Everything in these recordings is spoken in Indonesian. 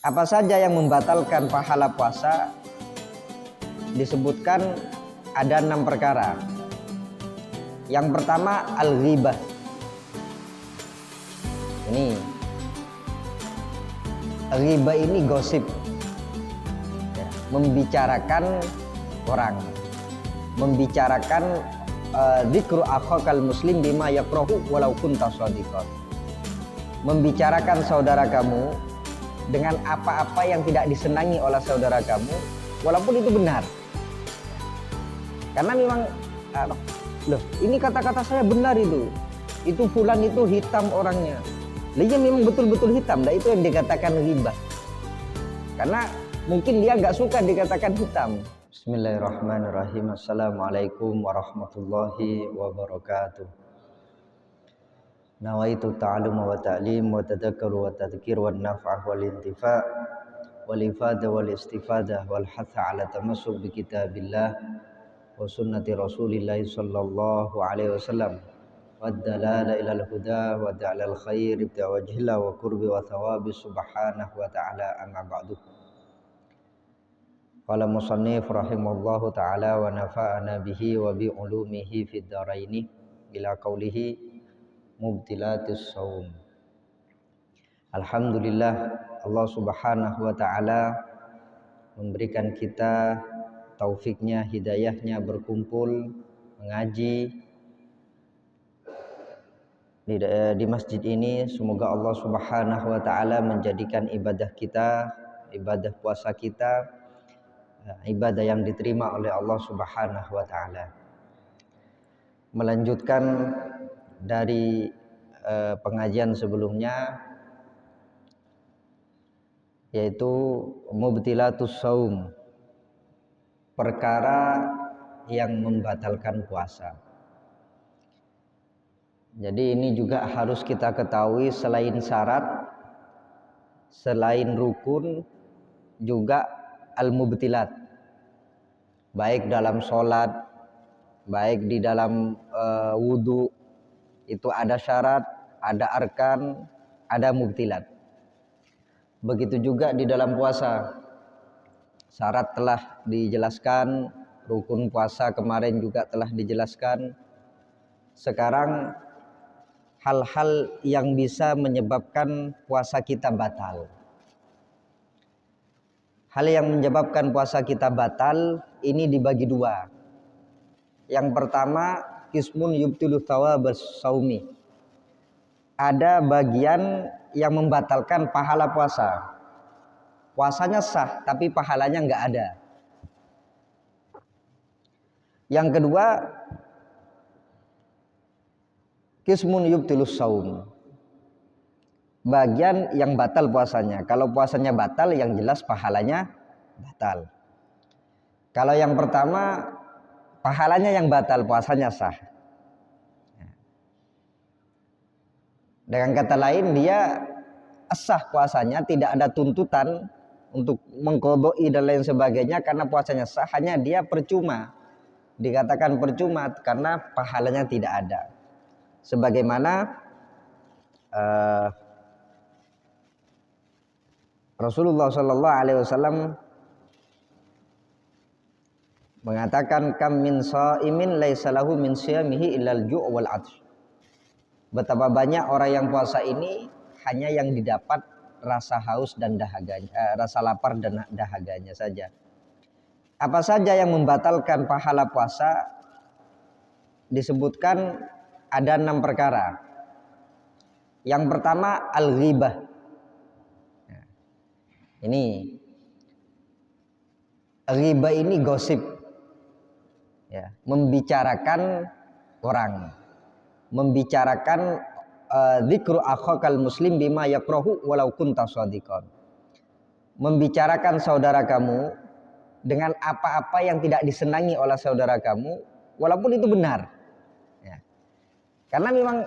Apa saja yang membatalkan pahala puasa? Disebutkan ada 6 perkara. Yang pertama al-ghibah. Ini ghibah ini gosip, ya, membicarakan orang, membicarakan dzikru akhakal muslim bima yakrahu walau kunta shadiqan. Membicarakan saudara kamu dengan apa-apa yang tidak disenangi oleh saudara kamu walaupun itu benar. Karena memang loh, ini kata-kata saya benar itu fulan itu hitam orangnya. Dia memang betul-betul hitam, nah itu yang dikatakan ghibah. Karena mungkin dia nggak suka dikatakan hitam. Bismillahirrahmanirrahim. Assalamualaikum warahmatullahi wabarakatuh. Nawaitu ta'allum wa ta'lim wa tadhakkar wa tadhkir wa naf'ah wal intifa' wal ifadah wal istifadah wal hatha ala tamassuk bi kitabillah wa sunnati rasulillah sallallahu alaihi wasallam wa dalala ilal huda wa da'alal khair bi wajhillah wa qurbi wa thawabi subhanahu wa ta'ala amma ba'du. Qala musannif rahimahullahu ta'ala wa nafa'ana bihi wa bi ulumihi fid dharaini ila qawlihi mubtilatus shaum. Alhamdulillah, Allah subhanahu wa ta'ala memberikan kita taufiknya, hidayahnya berkumpul mengaji di masjid ini. Semoga Allah subhanahu wa ta'ala menjadikan ibadah kita, ibadah puasa kita, ibadah yang diterima oleh Allah subhanahu wa ta'ala. Melanjutkan dari pengajian sebelumnya, yaitu mubtilatus shaum, perkara yang membatalkan puasa. Jadi ini juga harus kita ketahui, selain syarat, selain rukun, juga al-mubtilat, baik dalam sholat, baik di dalam wudhu, itu ada syarat, ada arkan, ada mubtilat. Begitu juga di dalam puasa, syarat telah dijelaskan, rukun puasa kemarin juga telah dijelaskan. Sekarang hal-hal yang bisa menyebabkan puasa kita batal. Hal yang menyebabkan puasa kita batal ini dibagi dua. Yang pertama, qismun yubtilu thawabas shaumi. Ada bagian yang membatalkan pahala puasa. Puasanya sah tapi pahalanya nggak ada. Yang kedua, qismun yubtilus shaum. Bagian yang batal puasanya. Kalau puasanya batal, yang jelas pahalanya batal. Kalau yang pertama, pahalanya yang batal, puasanya sah. Dengan kata lain, dia sah puasanya, tidak ada tuntutan untuk mengqadai dan lain sebagainya karena puasanya sah, hanya dia percuma. Dikatakan percuma karena pahalanya tidak ada. Sebagaimana Rasulullah sallallahu alaihi wasallam mengatakan, kam min shaimin laisa lahu min siyamihi illal ju' wal 'atsh. Betapa banyak orang yang puasa ini hanya yang didapat rasa haus dan dahaganya, rasa lapar dan dahaganya saja. Apa saja yang membatalkan pahala puasa? Disebutkan ada 6 perkara. Yang pertama al-ghibah. Ini ghibah ini gosip, ya, membicarakan orang, membicarakan dzikru akhakal muslim bima yakrahu walau kunta shadiqan. Membicarakan saudara kamu dengan apa-apa yang tidak disenangi oleh saudara kamu walaupun itu benar, ya. Karena memang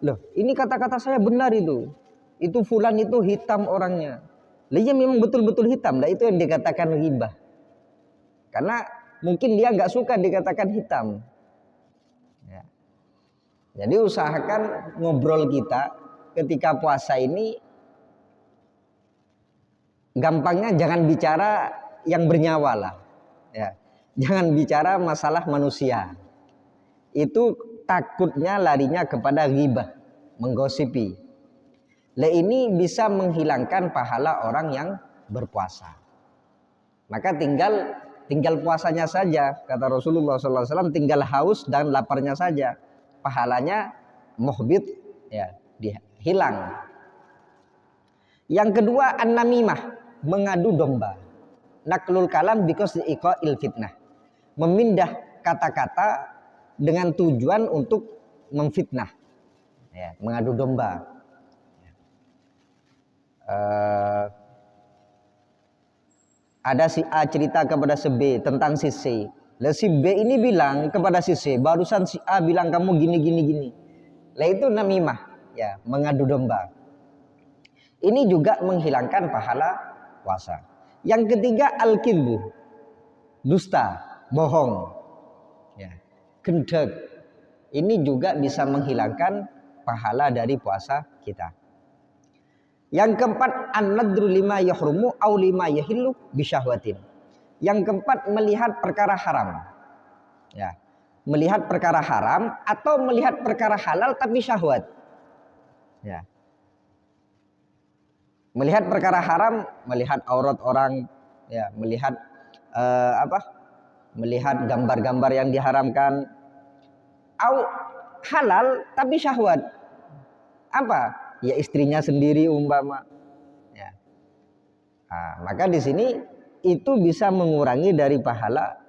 loh, ini kata-kata saya benar itu fulan itu hitam orangnya. Dia memang betul-betul hitam, nah itu yang dikatakan ghibah. Karena mungkin dia nggak suka dikatakan hitam, ya. Jadi usahakan ngobrol kita ketika puasa ini gampangnya jangan bicara yang bernyawa lah, ya. Jangan bicara masalah manusia. Itu takutnya larinya kepada ghibah, menggosipi. Ini bisa menghilangkan pahala orang yang berpuasa. Maka tinggal puasanya saja, kata Rasulullah SAW, tinggal haus dan laparnya saja, pahalanya muhbit, ya, hilang. Yang kedua, an-namimah, mengadu domba. Naklul kalam because iqa'il fitnah, memindah kata-kata dengan tujuan untuk memfitnah, ya, mengadu domba. Ada si A cerita kepada si B tentang si C. Lah si B ini bilang kepada si C, barusan si A bilang kamu gini. Lah itu namimah, ya, mengadu domba. Ini juga menghilangkan pahala puasa. Yang ketiga, al-kidbu, dusta, bohong, ya, gendek. Ini juga bisa menghilangkan pahala dari puasa kita. Yang keempat, an-nadru lima yahrumu au lima yahillu bisyahwatin. Yang keempat, melihat perkara haram. Ya, melihat perkara haram atau melihat perkara halal tapi syahwat. Ya. Melihat perkara haram, melihat aurat orang, ya, melihat melihat gambar-gambar yang diharamkan. Au halal tapi syahwat. Apa? Ya istrinya sendiri umpama, ya. Nah, maka di sini itu bisa mengurangi dari pahala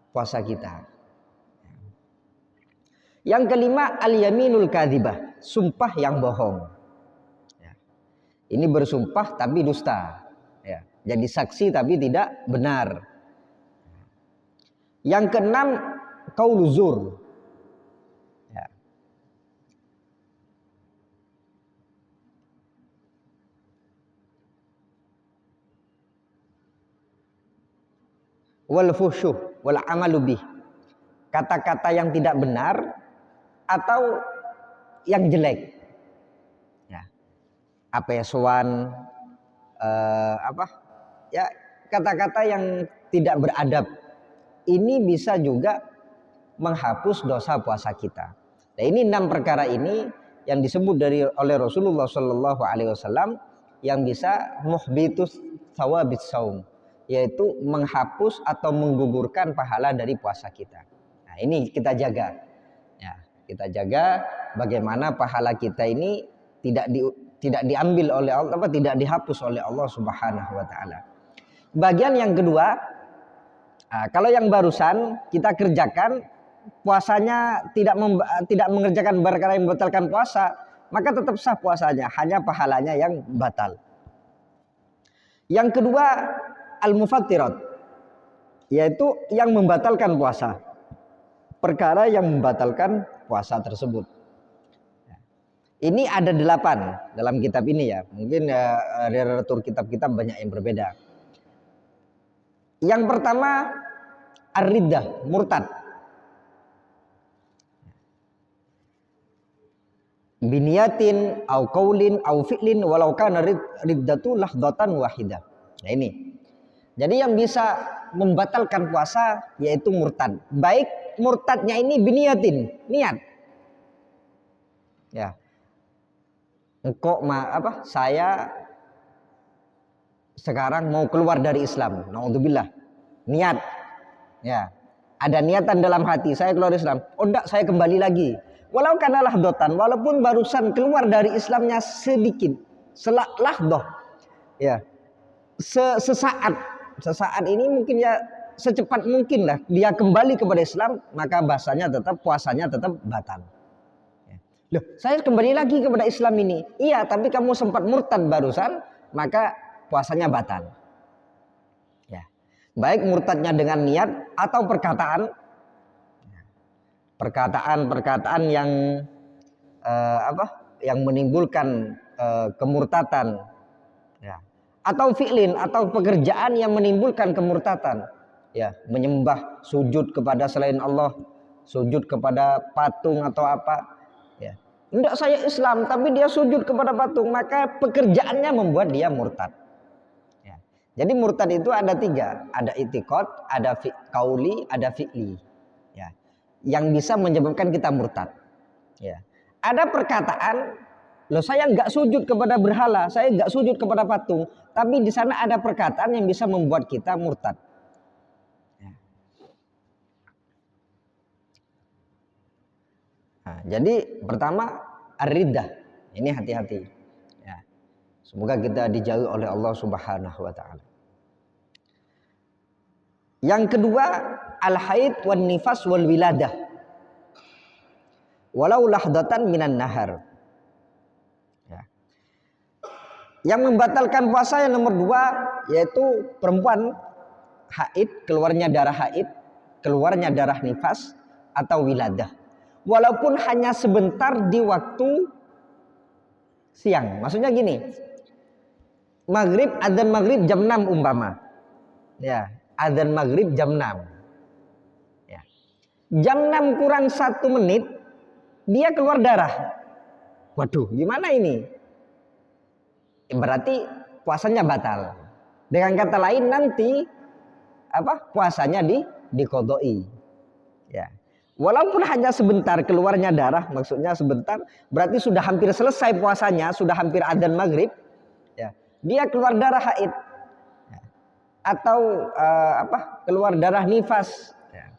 puasa kita. Yang kelima, al-yaminul kadzibah, sumpah yang bohong. Ya. Ini bersumpah tapi dusta, ya. Jadi saksi tapi tidak benar. Yang keenam, qauluzur. Wal fusyuh wal amalu bih, kata-kata yang tidak benar atau yang jelek, ya, apesuan, ya, kata-kata yang tidak beradab. Ini bisa juga menghapus dosa puasa kita. Nah, ini 6 perkara ini yang disebut oleh Rasulullah Shallallahu Alaihi Wasallam yang bisa muhbitus thawabis saum, yaitu menghapus atau menggugurkan pahala dari puasa kita. Nah, ini kita jaga, ya, kita jaga bagaimana pahala kita ini tidak diambil oleh Allah, tidak dihapus oleh Allah Subhanahu Wa Taala. Bagian yang kedua, kalau yang barusan kita kerjakan, puasanya tidak mengerjakan perkara yang membatalkan puasa, maka tetap sah puasanya, hanya pahalanya yang batal. Yang kedua, al-mufattirat, yaitu yang membatalkan puasa, perkara yang membatalkan puasa tersebut. Ini ada 8 dalam kitab ini, ya. Mungkin literatur kitab-kitab banyak yang berbeda. Yang pertama, ar-riddah, murtad. Biniyatin au qaulin au fi'lin walau kana riddatu lahdatan wahidah. Nah, ini. Jadi yang bisa membatalkan puasa yaitu murtad. Baik murtadnya ini biniyatin, niat. Ya. Engkau saya sekarang mau keluar dari Islam. Naudzubillah. Niat. Ya. Ada niatan dalam hati, saya keluar dari Islam. Oh enggak, saya kembali lagi. Walau kana lahdotan, walaupun barusan keluar dari Islamnya sedikit, lahdoh, ya, sesaat ini mungkin, ya, secepat mungkin lah dia kembali kepada Islam, maka puasanya tetap batal. Ya. Loh, saya kembali lagi kepada Islam ini, iya, tapi kamu sempat murtad barusan, maka puasanya batal. Ya. Baik murtadnya dengan niat atau perkataan yang yang menimbulkan kemurtatan, ya, atau fi'lin atau pekerjaan yang menimbulkan kemurtatan, ya, menyembah, sujud kepada selain Allah, sujud kepada patung atau apa, ya, Enggak, saya Islam, tapi dia sujud kepada patung, maka pekerjaannya membuat dia murtad. Ya. Jadi murtad itu ada 3, ada itikad, ada kauli, ada fi'li. Ya. Yang bisa menyebabkan kita murtad. Ya. Ada perkataan, loh saya nggak sujud kepada berhala, saya nggak sujud kepada patung, tapi di sana ada perkataan yang bisa membuat kita murtad. Ya. Nah, jadi pertama ar-riddah, ini hati-hati. Ya. Semoga kita dijauhi oleh Allah Subhanahu wa taala. Yang kedua, al-haid wan nifas wal wiladah. Walau lahdatan minan nahar. Ya. Yang membatalkan puasa yang nomor 2 yaitu perempuan haid, keluarnya darah haid, keluarnya darah nifas atau wiladah. Walaupun hanya sebentar di waktu siang. Maksudnya gini, maghrib, adzan maghrib jam 6 umpama. Ya, adzan maghrib jam 6. Ya. Jam 6 kurang 1 menit dia keluar darah. Waduh, gimana ini? Berarti puasanya batal. Dengan kata lain nanti puasanya diqodoi. Ya. Walaupun hanya sebentar keluarnya darah, maksudnya sebentar, berarti sudah hampir selesai puasanya, sudah hampir adzan maghrib. Ya. Dia keluar darah haid, ya. Atau keluar darah nifas, ya.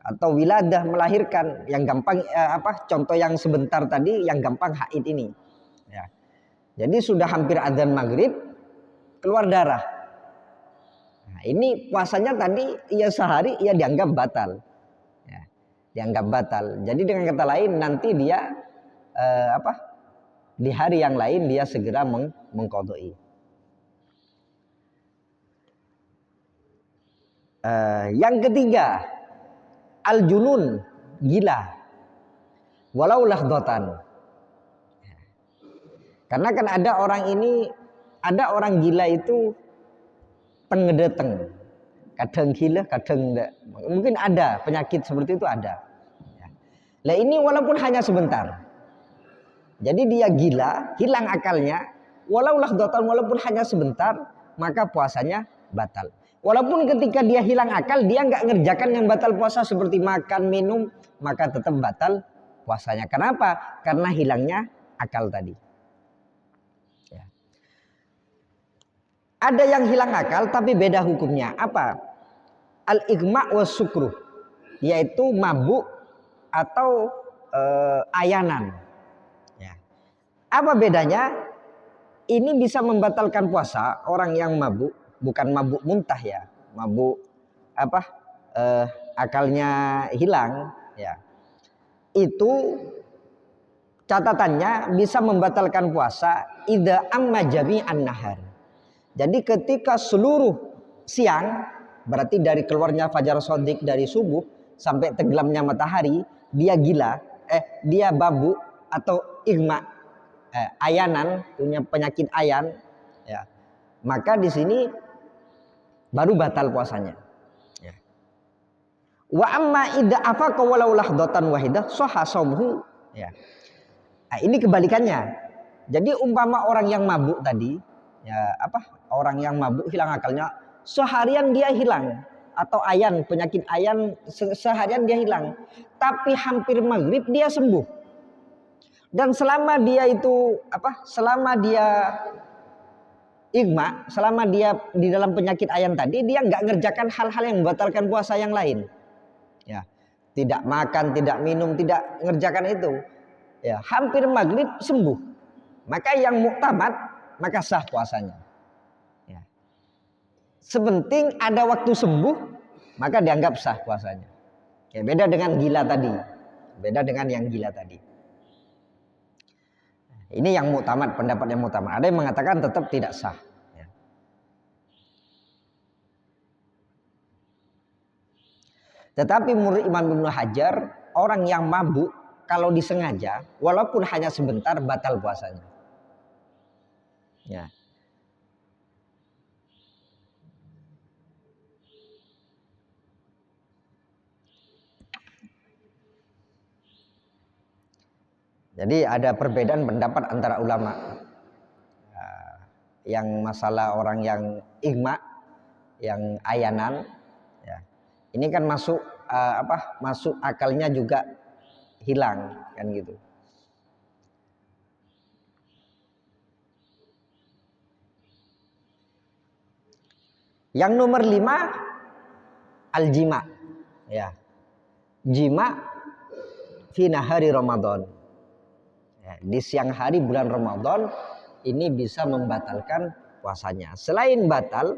Atau wiladah melahirkan, yang gampang contoh yang sebentar tadi, yang gampang haid ini. Ya. Jadi sudah hampir adzan maghrib, keluar darah. Nah, ini puasanya tadi sehari dianggap batal. Dianggap batal. Jadi dengan kata lain nanti dia di hari yang lain dia segera mengqadai. Yang ketiga, al-junun, gila. Walau lahdatan. Karena kan ada orang gila itu pengedeteng. Kadang gila, kadang enggak. Mungkin ada penyakit seperti itu ada. Nah ini walaupun hanya sebentar. Jadi dia gila, hilang akalnya. Walau lahdatan, walaupun hanya sebentar, maka puasanya batal. Walaupun ketika dia hilang akal, dia nggak ngerjakan yang batal puasa seperti makan, minum, maka tetap batal puasanya. Kenapa? Karena hilangnya akal tadi. Ya. Ada yang hilang akal tapi beda hukumnya. Apa? Al-igma' was sukruh, yaitu mabuk atau ayanan. Ya. Apa bedanya? Ini bisa membatalkan puasa orang yang mabuk, bukan mabuk muntah ya, mabuk akalnya hilang. Ya. Itu catatannya bisa membatalkan puasa idza amma jami'an nahar. Jadi ketika seluruh siang, berarti dari keluarnya fajar shadiq dari subuh sampai tenggelamnya matahari, dia gila, dia babu atau igma, ayanan, punya penyakit ayan, ya. Maka di sini baru batal puasanya. Ya. Wa amma idza afaqa walau lahdatan wahidah sahha shaumuhu. Ya. Nah, ini kebalikannya. Jadi umpama orang yang mabuk tadi, ya orang yang mabuk hilang akalnya, seharian dia hilang, atau ayan, penyakit ayan seharian dia hilang, tapi hampir maghrib dia sembuh. Dan selama dia selama dia igma, selama dia di dalam penyakit ayan tadi, dia nggak ngerjakan hal-hal yang membatalkan puasa yang lain. Ya, tidak makan, tidak minum, tidak ngerjakan itu. Ya, hampir maghrib sembuh. Maka yang muktamad, maka sah puasanya. Ya. Sepenting ada waktu sembuh, maka dianggap sah puasanya. Ya, beda dengan gila tadi. Beda dengan yang gila tadi. Ini yang muktamad, pendapat yang muktamad. Ada yang mengatakan tetap tidak sah. Ya. Tetapi menurut Imam Ibnu Hajar, orang yang mabuk kalau disengaja, walaupun hanya sebentar, batal puasanya. Ya. Jadi ada perbedaan pendapat antara ulama. Yang masalah orang yang igma, yang ayanan, ya. Ini kan masuk masuk akalnya juga hilang kan gitu. Yang nomor 5 al-jima, ya. Jima fi nahari Ramadan. Ya, di siang hari bulan Ramadan ini bisa membatalkan puasanya. Selain batal,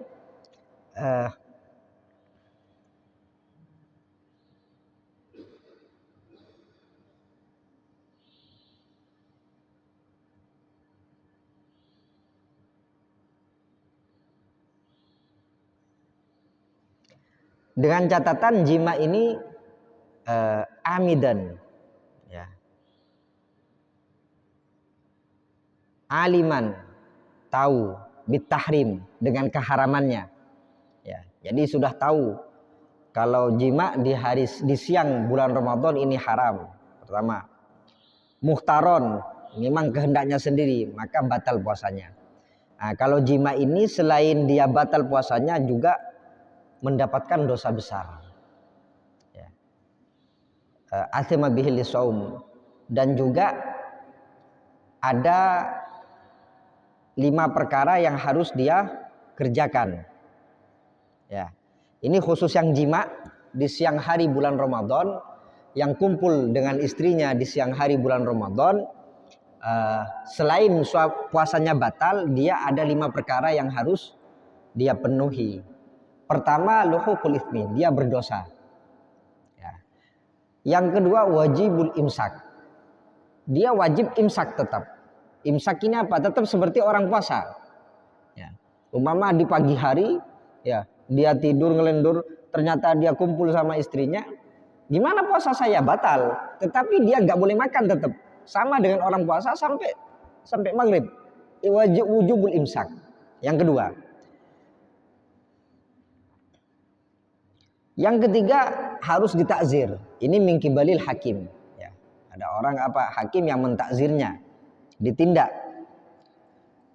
dengan catatan jima ini amidan, ya. Aliman, tahu, bitahrim, dengan keharamannya, ya. Jadi sudah tahu kalau jima di siang bulan Ramadan ini haram. Pertama, muhtaron, memang kehendaknya sendiri, maka batal puasanya. Nah, kalau jima ini selain dia batal puasanya juga mendapatkan dosa besar, ya. Athima bihil lisaum, dan juga ada 5 perkara yang harus dia kerjakan, ya. Ini khusus yang jima di siang hari bulan Ramadan, yang kumpul dengan istrinya di siang hari bulan Ramadan, selain puasanya batal, dia ada 5 perkara yang harus dia penuhi. Pertama, luhukul itsmi, dia berdosa, ya. Yang kedua, wajibul imsak, dia wajib imsak tetap. Imsak ini apa? Tetap seperti orang puasa, ya. Umpama di pagi hari, ya, dia tidur ngelendur, ternyata dia kumpul sama istrinya, gimana puasa saya? Batal. Tetapi dia nggak boleh makan tetap, sama dengan orang puasa sampai maghrib. Wujubul imsak. Yang kedua. Yang ketiga, harus ditakzir. Ini min qibalil hakim, ya. Ada orang hakim yang mentakzirnya, ditindak.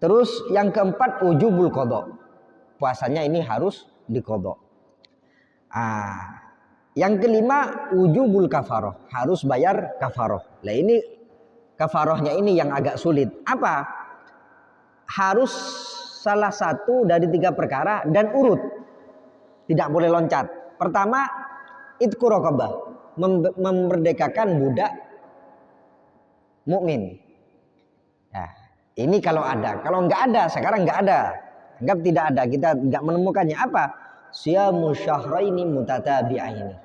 Terus yang keempat, wujubul qadha. Puasanya ini harus diqadha. Yang kelima, wujubul kafaroh, harus bayar kafaroh. Nah, ini kafarohnya ini yang agak sulit. Apa? Harus salah satu dari 3 perkara dan urut, tidak boleh loncat. Pertama, itqu raqabah, memerdekakan budak mukmin. Nah, ini kalau ada. Kalau nggak ada, sekarang nggak ada, anggap tidak ada, kita nggak menemukannya. Apa? Siyamu syahraini mutatabi'aini,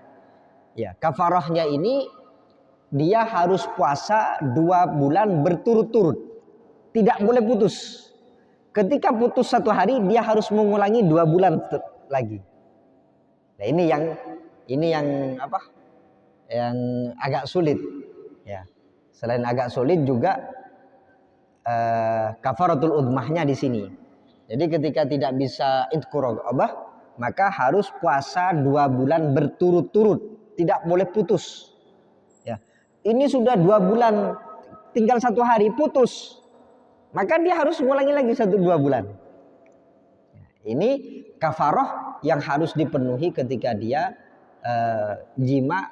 ya. Kafarahnya ini dia harus puasa 2 bulan berturut-turut, tidak boleh putus. Ketika putus 1 hari, dia harus mengulangi 2 bulan lagi. Nah, ini yang yang agak sulit, ya. Selain agak sulit juga kafaratul udmahnya di sini. Jadi ketika tidak bisa itqu raqabah, maka harus puasa 2 bulan berturut-turut, tidak boleh putus, ya. Ini sudah 2 bulan, tinggal 1 hari putus, maka dia harus mengulangi lagi 1-2 bulan. Ini kafaroh yang harus dipenuhi ketika dia jima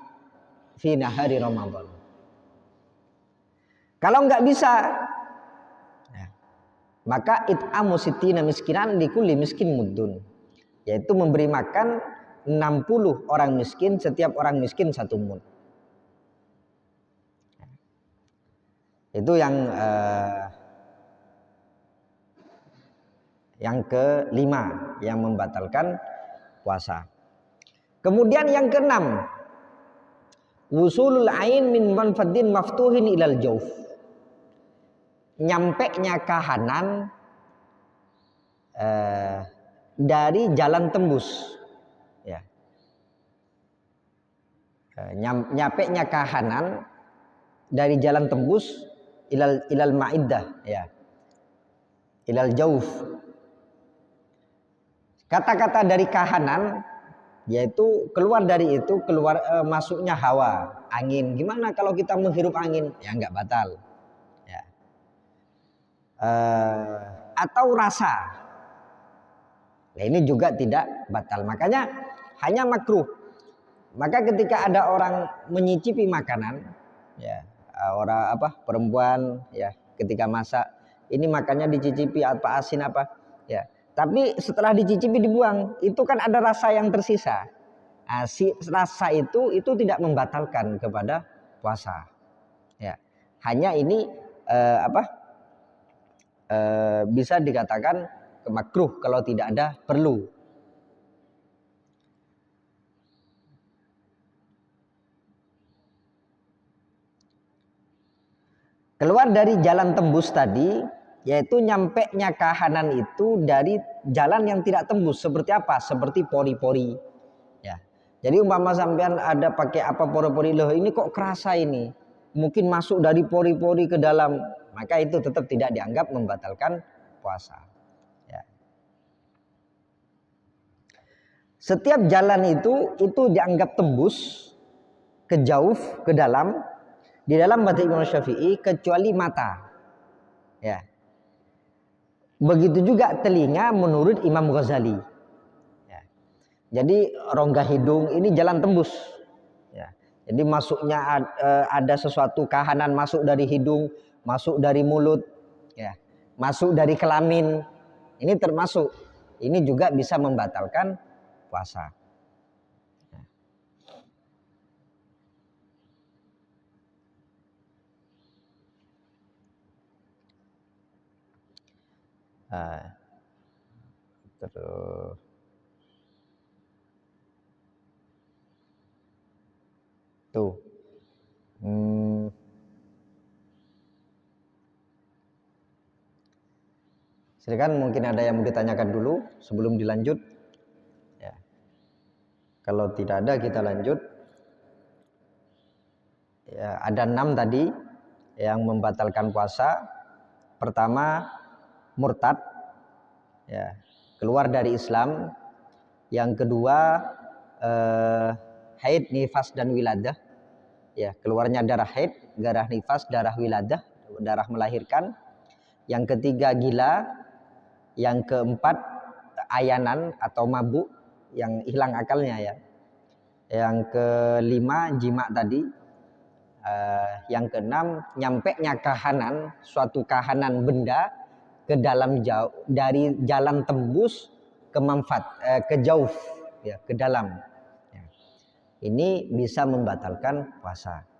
fi nahari Ramadan. Kalau nggak bisa, maka it'amu sittina miskinan likulli miskin muddun, yaitu memberi makan 60 orang miskin, setiap orang miskin 1 mud. Itu yang ke-5 yang membatalkan puasa. Kemudian yang ke-6, wusulul ain min manfadin maftuhin ilal jauf, nyampeknya kahanan dari jalan tembus, ya. Nyampeknya kahanan dari jalan tembus ilal ma'iddah, ya, ilal jauf. Kata-kata dari kahanan, yaitu keluar dari itu, masuknya hawa, angin. Gimana kalau kita menghirup angin? Ya nggak batal. atau rasa. Nah, ini juga tidak batal. Makanya hanya makruh. Maka ketika ada orang menyicipi makanan, ya orang perempuan ya ketika masak ini makannya dicicipi apa asin apa, ya. Tapi setelah dicicipi dibuang, itu kan ada rasa yang tersisa. Nah, si rasa itu tidak membatalkan kepada puasa. Ya, hanya ini bisa dikatakan makruh kalau tidak ada perlu. Keluar dari jalan tembus tadi, yaitu nyampenya kahanan itu dari jalan yang tidak tembus. Seperti apa? Seperti pori-pori. Ya. Jadi umpama sampean ada pakai apa pori-pori, loh ini kok kerasa ini. Mungkin masuk dari pori-pori ke dalam, maka itu tetap tidak dianggap membatalkan puasa. Ya. Setiap jalan itu dianggap tembus ke jauh, ke dalam. Di dalam mazhab Imam Syafi'i kecuali mata. Ya. Begitu juga telinga menurut Imam Ghazali. Ya. Jadi rongga hidung ini jalan tembus. Ya. Jadi masuknya ada sesuatu kahanan masuk dari hidung, masuk dari mulut, ya. Masuk dari kelamin. Ini termasuk. Ini juga bisa membatalkan puasa. Terus tuh silakan, mungkin ada yang mau ditanyakan dulu sebelum dilanjut ya. Kalau tidak ada kita lanjut ya. Ada 6 tadi yang membatalkan puasa. Pertama murtad ya, keluar dari Islam. Yang kedua haid, nifas dan wiladah ya, keluarnya darah haid, darah nifas, darah wiladah, darah melahirkan. Yang ketiga gila. Yang keempat ayanan atau mabuk yang hilang akalnya ya. Yang kelima jima tadi. Yang keenam nyampenya kahanan, suatu kahanan benda ke dalam jauh dari jalan tembus ke manfaat, ke jauh ya, ke dalam ya. Ini bisa membatalkan puasa.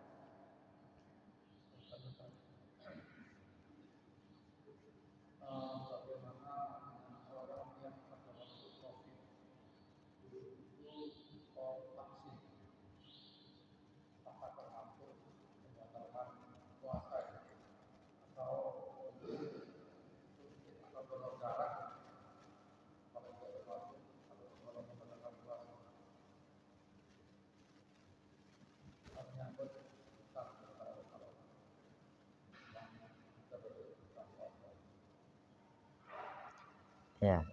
Ya.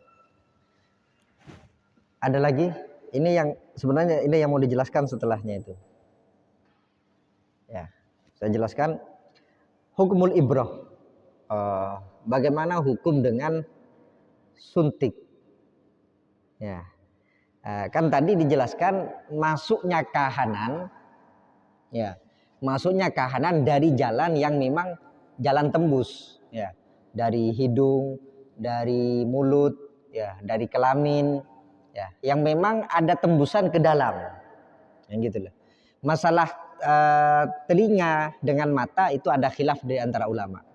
Ada lagi? Ini yang sebenarnya ini yang mau dijelaskan setelahnya itu. Ya, saya jelaskan hukumul ibrah. Bagaimana hukum dengan suntik? Ya, kan tadi dijelaskan masuknya kahanan, ya, masuknya kahanan dari jalan yang memang jalan tembus, ya, dari hidung, dari mulut, ya, dari kelamin, ya, yang memang ada tembusan ke dalam, yang gitu loh. Masalah telinga dengan mata itu ada khilaf di antara ulama.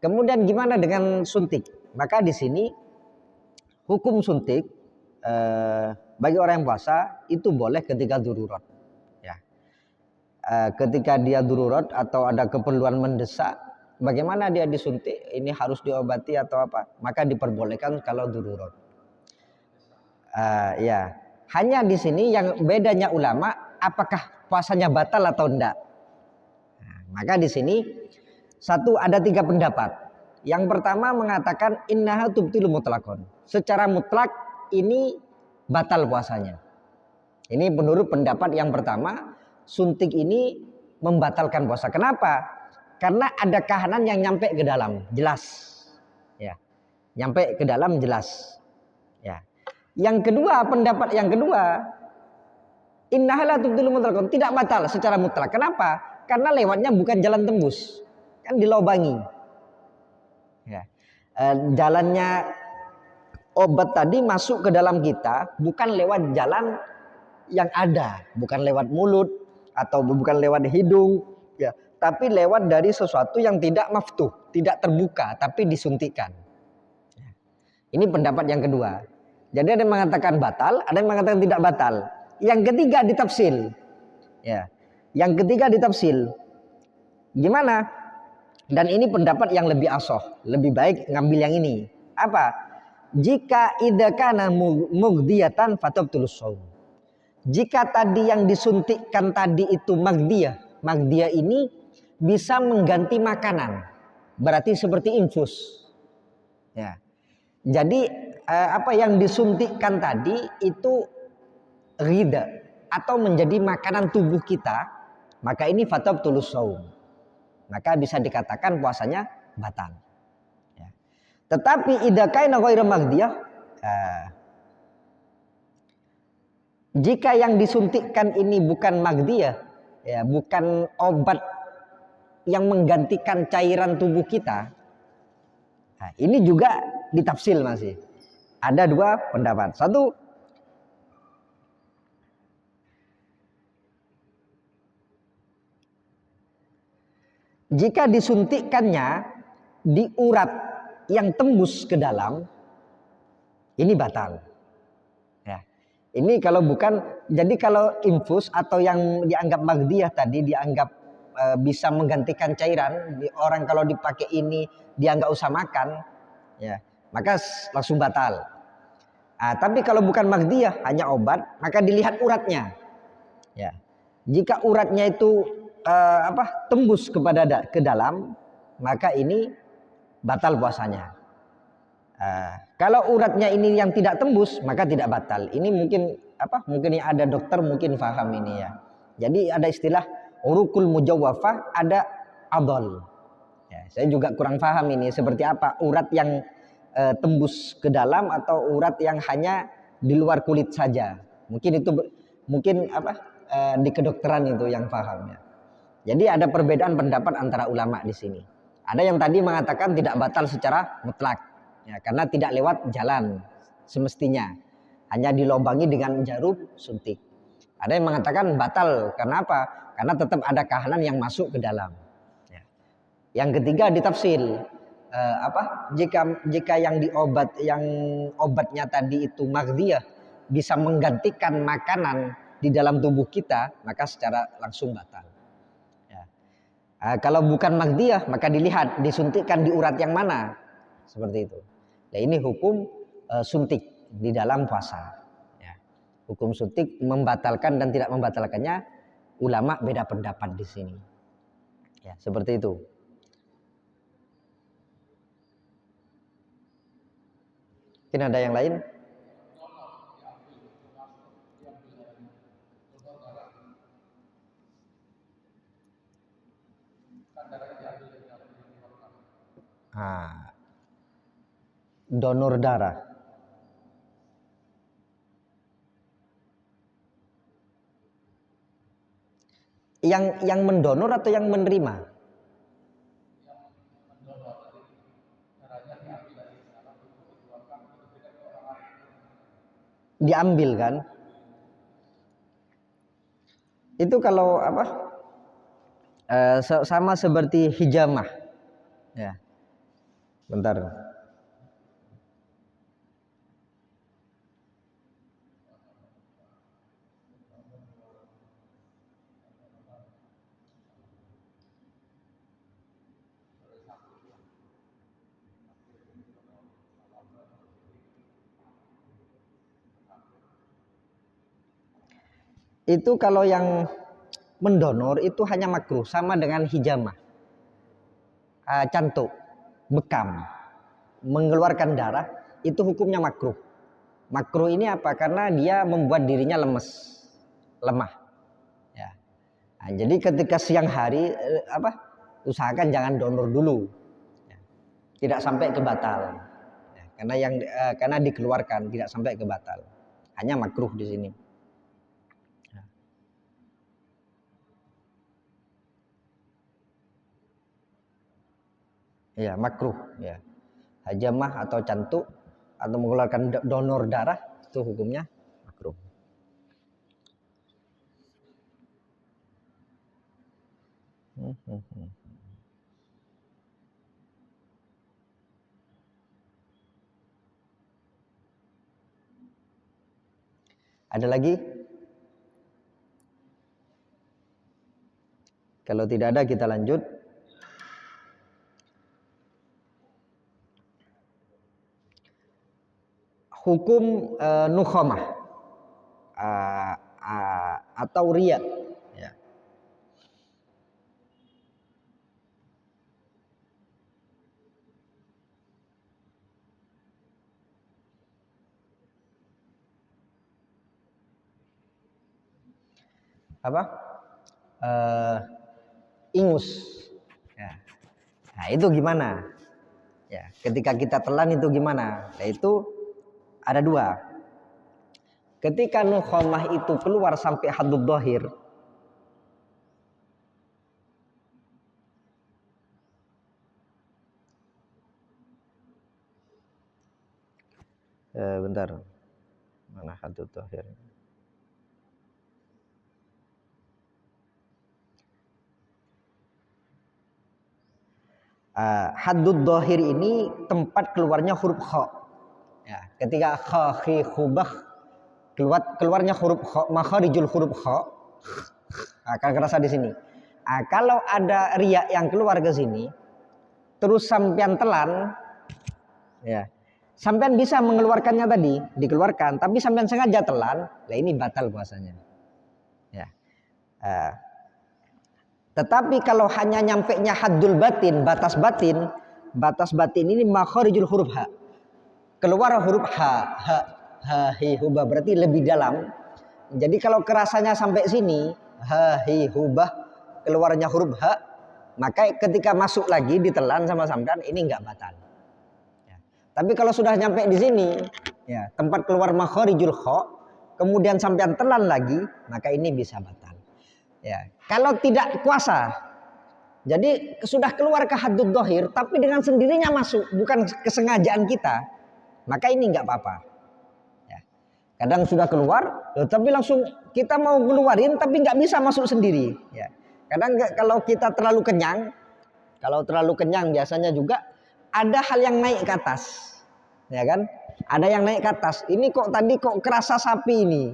Kemudian gimana dengan suntik? Maka di sini hukum suntik bagi orang yang puasa itu boleh ketika darurat. Ya. Ketika dia darurat atau ada keperluan mendesak, bagaimana dia disuntik? Ini harus diobati atau apa? Maka diperbolehkan kalau darurat. Ya. Hanya di sini yang bedanya ulama, apakah puasanya batal atau enggak? Nah, maka di sini ada 3 pendapat. Yang pertama mengatakan innaha tubtilu mutlaqan. Secara mutlak ini batal puasanya. Ini menurut pendapat yang pertama, suntik ini membatalkan puasa. Kenapa? Karena ada kahanan yang nyampe ke dalam, jelas. Ya. Nyampe ke dalam jelas. Ya. Yang kedua, pendapat yang kedua, innaha la tubtilul mutlaqan, tidak batal secara mutlak. Kenapa? Karena lewatnya bukan jalan tembus. Kan dilobangi. Ya. Jalannya obat tadi masuk ke dalam kita bukan lewat jalan yang ada, bukan lewat mulut atau bukan lewat hidung, ya, tapi lewat dari sesuatu yang tidak maftuh, tidak terbuka, tapi disuntikkan. Ini pendapat yang kedua. Jadi ada yang mengatakan batal, ada yang mengatakan tidak batal. Yang ketiga ditafsil. Ya. Yang ketiga ditafsil. Gimana? Dan ini pendapat yang lebih asoh, lebih baik ngambil yang ini. Apa? Jika idza kana mughdiyatan fatabtulus shaum. Jika tadi yang disuntikkan tadi itu magdiyah, magdiyah ini bisa mengganti makanan, berarti seperti infus. Ya. Jadi apa yang disuntikkan tadi itu ghidha atau menjadi makanan tubuh kita, maka ini fatabtulus shaum. Maka bisa dikatakan puasanya batal. Ya. Tetapi idza kana ghairu magdiyah, jika yang disuntikkan ini bukan magdiyah, ya, bukan obat yang menggantikan cairan tubuh kita, nah, ini juga ditafsil masih. Ada dua pendapat. Satu, jika disuntikkannya di urat yang tembus ke dalam, ini batal. Ya. Ini kalau bukan, jadi kalau infus atau yang dianggap magdiyah tadi dianggap bisa menggantikan cairan, orang kalau dipakai ini dia nggak usah makan, ya, maka langsung batal. Tapi kalau bukan magdiyah, hanya obat, maka dilihat uratnya. Ya. Jika uratnya itu tembus ke dalam, maka ini batal puasanya. Kalau uratnya ini yang tidak tembus, maka tidak batal. Ini mungkin mungkin ada dokter mungkin paham ini ya. Jadi ada istilah urukul mujawwafah, ada adol. Ya, saya juga kurang paham ini seperti apa urat yang tembus ke dalam atau urat yang hanya di luar kulit saja. Mungkin itu di kedokteran itu yang paham ya. Jadi ada perbedaan pendapat antara ulama di sini. Ada yang tadi mengatakan tidak batal secara mutlak. Ya, karena tidak lewat jalan semestinya, hanya dilobangi dengan jarum suntik. Ada yang mengatakan batal, karena apa? Karena tetap ada kahanan yang masuk ke dalam. Ya. Yang ketiga ditafsil, jika yang obatnya tadi itu magdiyah bisa menggantikan makanan di dalam tubuh kita, maka secara langsung batal. Ya. Kalau bukan magdiyah, maka dilihat disuntikkan di urat yang mana, seperti itu. Ya, ini hukum suntik di dalam puasa. Ya. Hukum suntik membatalkan dan tidak membatalkannya, ulama beda pendapat di sini. Ya, seperti itu. Mungkin ada yang lain? Donor darah. Yang mendonor atau yang menerima? Diambil kan? Itu kalau sama seperti hijamah. Ya. Bentar. Itu kalau yang mendonor itu hanya makruh, sama dengan hijamah, cantuk, bekam, mengeluarkan darah, itu hukumnya makruh. Makruh ini apa? Karena dia membuat dirinya lemah. Ya. Nah, jadi ketika siang hari usahakan jangan donor dulu, ya. Tidak sampai ke batal, ya. Karena dikeluarkan tidak sampai ke batal, hanya makruh di sini. Ya makruh, ya hajamah atau cantuk atau mengeluarkan donor darah itu hukumnya makruh. Ada lagi? Kalau tidak ada kita lanjut. Hukum nukhamah atau riya, ya. Apa? Ingus. Ya. Nah itu gimana? Ya, ketika kita telan itu gimana? Nah itu ada dua. Ketika nukhamah itu keluar sampai haddud dhahir, bentar, mana haddud dhahir? Haddud dhahir ini tempat keluarnya huruf kha. Ya, ketika kha khi khubah keluarnya huruf kha, makharijul huruf kha akan kerasa di sini. Kalau ada riya yang keluar ke sini, terus sampean telan, ya, sampean bisa mengeluarkannya tadi, dikeluarkan, tapi sampean sengaja telan, lah ini batal puasanya. Ya. Tetapi kalau hanya nyampenya haddul batin, batas batin ini makharijul huruf ha. Keluar huruf ha hi hubah berarti lebih dalam. Jadi kalau kerasanya sampai sini, ha hi hubah keluarnya huruf ha, maka ketika masuk lagi ditelan sama sampean ini enggak batal. Ya. Tapi kalau sudah nyampe di sini, ya, tempat keluar makharijul kha, kemudian sampean telan lagi, maka ini bisa batal. Ya, kalau tidak kuasa, jadi sudah keluar ke haddud dhahir, tapi dengan sendirinya masuk, bukan kesengajaan kita, maka ini nggak apa-apa. Ya. Kadang sudah keluar, tapi langsung kita mau ngeluarin, tapi nggak bisa masuk sendiri. Ya. Kadang kalau kita terlalu kenyang, biasanya juga ada hal yang naik ke atas, ya kan? Ada yang naik ke atas. Ini kok tadi kok kerasa sapi ini,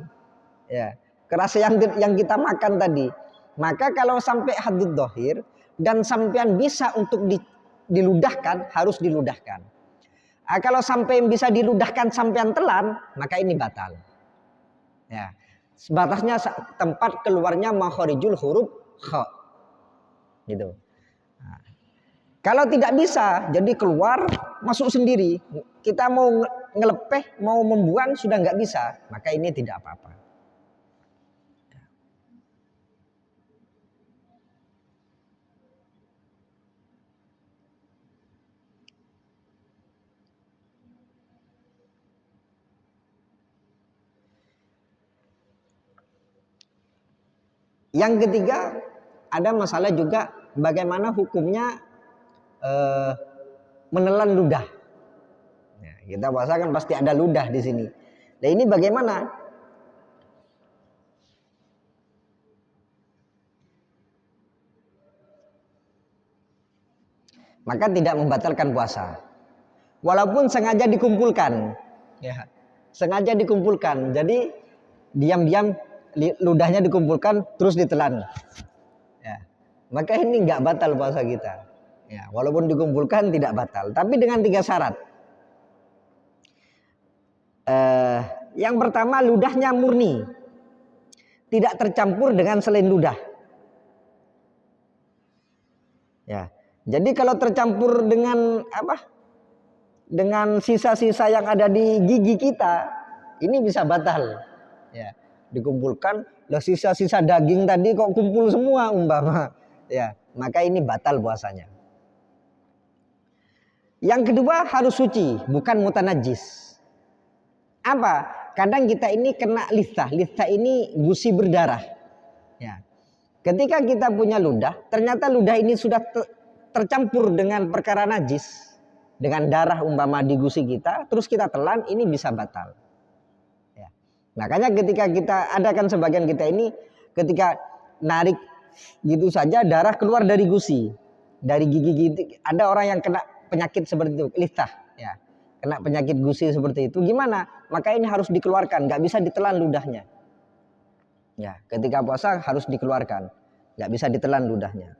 ya, kerasa yang kita makan tadi. Maka kalau sampai haddud dhahir dan sampean bisa untuk diludahkan, harus diludahkan. Kalau sampai bisa diludahkan sampean telan, maka ini batal. Ya, batasnya tempat keluarnya makharijul huruf kha. Gitu. Nah, kalau tidak bisa, jadi keluar masuk sendiri. Kita mau ngelepeh, mau membuang sudah nggak bisa, maka ini tidak apa-apa. Yang ketiga, ada masalah juga bagaimana hukumnya menelan ludah. Ya, kita bahasa kan pasti ada ludah di sini. Nah ini bagaimana? Maka tidak membatalkan puasa. Walaupun sengaja dikumpulkan. Ya, sengaja dikumpulkan. Jadi diam-diam ludahnya dikumpulkan terus ditelan, ya, maka ini nggak batal puasa kita, ya, walaupun dikumpulkan tidak batal, tapi dengan 3 syarat. Yang pertama, ludahnya murni, tidak tercampur dengan selain ludah, ya. Jadi kalau tercampur dengan dengan sisa-sisa yang ada di gigi kita, ini bisa batal, ya. Dikumpulkan, lah sisa-sisa daging tadi kok kumpul semua umpama, ya, maka ini batal puasanya. Yang kedua harus suci, bukan mutanajis. Apa? Kadang kita ini kena listah. Listah ini gusi berdarah. Ya. Ketika kita punya ludah, ternyata ludah ini sudah tercampur dengan perkara najis, dengan darah umpama di gusi kita, terus kita telan, ini bisa batal. Ya. Makanya ketika kita adakan sebagian kita ini, ketika narik gitu saja darah keluar dari gusi, dari gigi, ada orang yang kena penyakit seperti itu, listah, ya, kena penyakit gusi seperti itu, gimana? Maka ini harus dikeluarkan, nggak bisa ditelan ludahnya. Ya, ketika puasa harus dikeluarkan, nggak bisa ditelan ludahnya.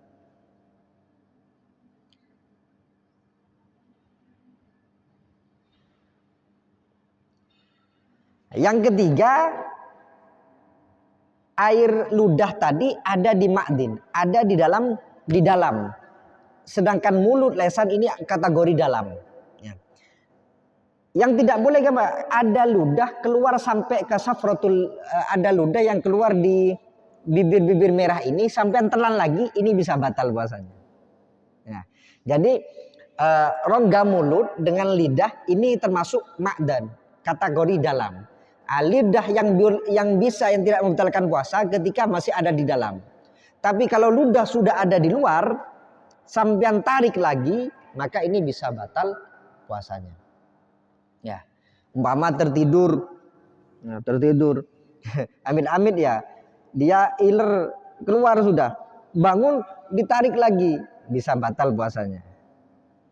Yang ketiga, air ludah tadi ada di ma'din, ada di dalam. Sedangkan mulut lesan ini kategori dalam. Ya. Yang tidak boleh apa? Ada ludah keluar sampai ke safratul, ada ludah yang keluar di bibir-bibir merah ini sampai telan lagi, ini bisa batal puasanya. Ya. Jadi rongga mulut dengan lidah ini termasuk ma'dan, kategori dalam. Lidah yang tidak membatalkan puasa ketika masih ada di dalam. Tapi kalau ludah sudah ada di luar, sampean tarik lagi, maka ini bisa batal puasanya. Ya, umpama tertidur, amit-amit ya, dia iler keluar sudah, bangun ditarik lagi, bisa batal puasanya.